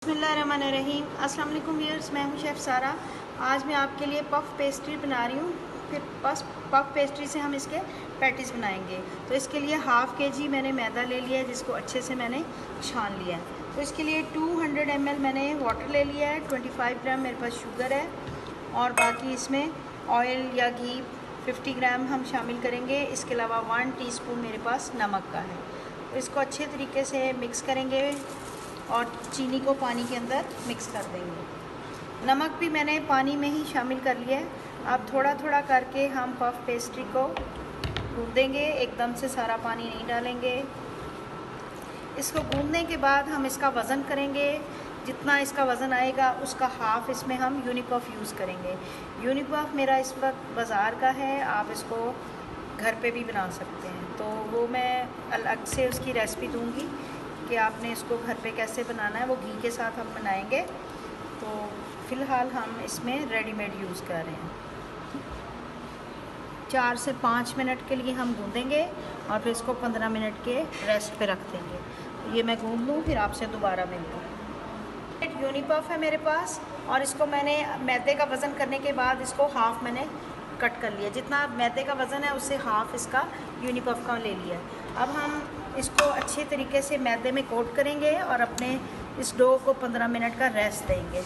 बिस्मिल्लाहिर्रहमानिर्रहीम। अस्सलाम वालेकुम व्यूअर्स, मैं हूं शेफ़ सारा। आज मैं आपके लिए पफ़ पेस्ट्री बना रही हूं। फिर पफ़ पेस्ट्री से हम इसके पैटीज़ बनाएंगे। तो इसके लिए हाफ़ kg मैंने मैदा ले लिया है, जिसको अच्छे से मैंने छान लिया है। तो इसके लिए 200 ml मैंने वाटर ले लिया है, 25 ग्राम मेरे पास शुगर है और बाकी इसमें ऑयल या घी 50 ग्राम हम शामिल करेंगे। इसके अलावा 1 टीस्पून मेरे पास नमक का है। तो इसको अच्छे तरीके से मिक्स करेंगे और चीनी को पानी के अंदर मिक्स कर देंगे। नमक भी मैंने पानी में ही शामिल कर लिया है। अब थोड़ा थोड़ा करके हम पफ़ पेस्ट्री को गूँधेंगे, एकदम से सारा पानी नहीं डालेंगे। इसको गूँधने के बाद हम इसका वज़न करेंगे। जितना इसका वज़न आएगा उसका हाफ़ इसमें हम यूनिपफ यूज़ करेंगे। यूनिपफ मेरा इस वक्त बाज़ार का है, आप इसको घर पे भी बना सकते हैं। तो वो मैं अलग से उसकी रेसिपी दूँगी कि आपने इसको घर पे कैसे बनाना है। वो घी के साथ हम बनाएंगे। तो फ़िलहाल हम इसमें रेडीमेड यूज़ कर रहे हैं। 4 से 5 मिनट के लिए हम गूँधेंगे और फिर इसको 15 मिनट के रेस्ट पे रख देंगे। ये मैं गूँध लूँ, फिर आपसे दोबारा मिलूँ। यूनिपफ है मेरे पास और इसको मैंने मैदे का वज़न करने के बाद इसको हाफ़ मैंने कट कर लिया। जितना मैदे का वज़न है उससे हाफ़ इसका यूनिपफ का ले लिया। अब हम इसको अच्छे तरीके से मैदे में कोट करेंगे और अपने इस डो को 15 मिनट का रेस्ट देंगे।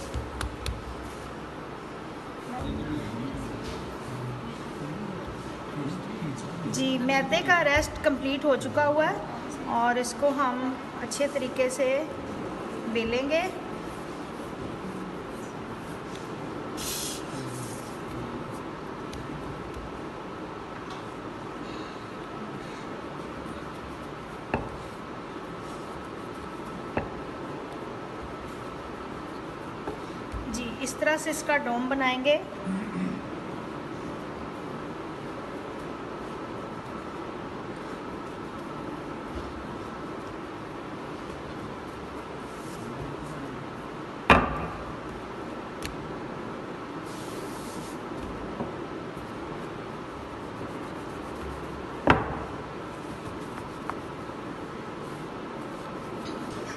जी, मैदे का रेस्ट कंप्लीट हो चुका हुआ है और इसको हम अच्छे तरीके से बेलेंगे। जी, इस तरह से इसका डोम बनाएंगे।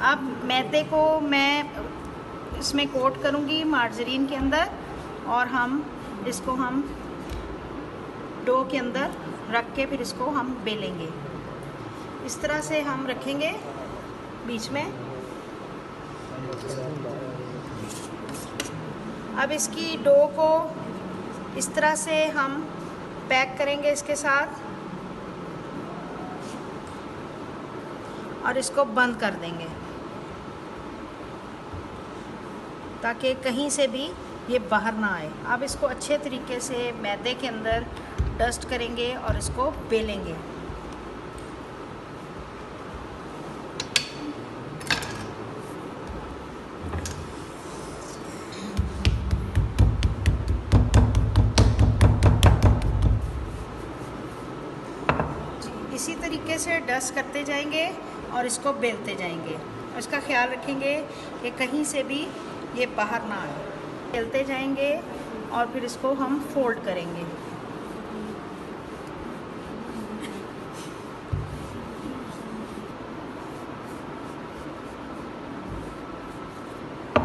अब मैदे को मैं इसमें कोट करूँगी मार्जरीन के अंदर और इसको हम डो के अंदर रख के फिर इसको हम बेलेंगे। इस तरह से हम रखेंगे बीच में। अब इसकी डो को इस तरह से हम पैक करेंगे इसके साथ और इसको बंद कर देंगे ताकि कहीं से भी ये बाहर ना आए। अब इसको अच्छे तरीके से मैदे के अंदर डस्ट करेंगे और इसको बेलेंगे। इसी तरीके से डस्ट करते जाएंगे और इसको बेलते जाएंगे। इसका ख्याल रखेंगे कि कहीं से भी ये बाहर ना आए। बेलते जाएंगे और फिर इसको हम फोल्ड करेंगे।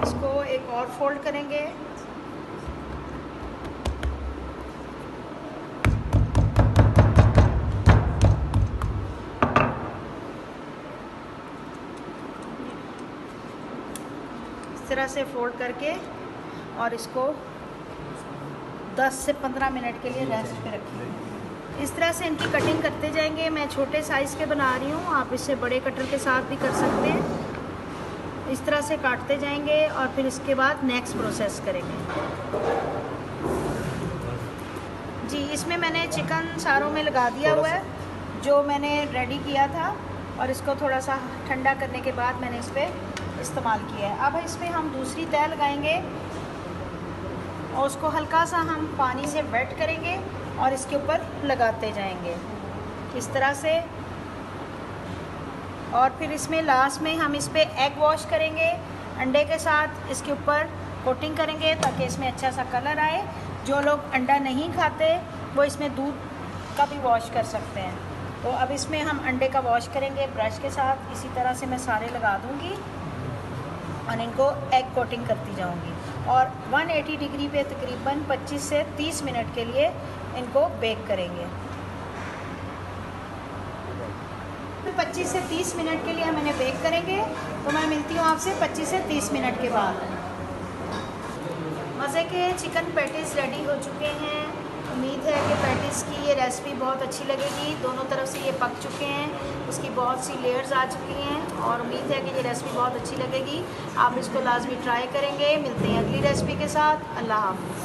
इसको एक और फोल्ड करेंगे। इस तरह से फोल्ड करके और इसको 10 से 15 मिनट के लिए रेस्ट पे रखेंगे। इस तरह से इनकी कटिंग करते जाएंगे। मैं छोटे साइज़ के बना रही हूँ, आप इससे बड़े कटर के साथ भी कर सकते हैं। इस तरह से काटते जाएंगे और फिर इसके बाद नेक्स्ट प्रोसेस करेंगे। जी, इसमें मैंने चिकन सारों में लगा दिया हुआ है जो मैंने रेडी किया था और इसको थोड़ा सा ठंडा करने के बाद मैंने इस पर इस्तेमाल किया है। अब इसमें हम दूसरी तह लगाएंगे और उसको हल्का सा हम पानी से वेट करेंगे और इसके ऊपर लगाते जाएंगे इस तरह से। और फिर इसमें लास्ट में हम इस पर एग वॉश करेंगे, अंडे के साथ इसके ऊपर कोटिंग करेंगे ताकि इसमें अच्छा सा कलर आए। जो लोग अंडा नहीं खाते वो इसमें दूध का भी वॉश कर सकते हैं। तो अब इसमें हम अंडे का वॉश करेंगे ब्रश के साथ। इसी तरह से मैं सारे लगा दूँगी और इनको एग कोटिंग करती जाऊंगी और 180 डिग्री पे तकरीबन 25 से 30 मिनट के लिए इनको बेक करेंगे। 25 से 30 मिनट के लिए मैंने बेक करेंगे, तो मैं मिलती हूँ आपसे 25 से 30 मिनट के बाद। मज़े के चिकन पैटीज़ रेडी हो चुके हैं। उम्मीद है कि पैटीज़ की ये रेसिपी बहुत अच्छी लगेगी। दोनों तरफ से ये पक चुके हैं, उसकी बहुत सी लेयर्स आ चुकी हैं और उम्मीद है कि ये रेसिपी बहुत अच्छी लगेगी। आप इसको लाजमी ट्राई करेंगे। मिलते हैं अगली रेसिपी के साथ। अल्लाह हाफ़िज़।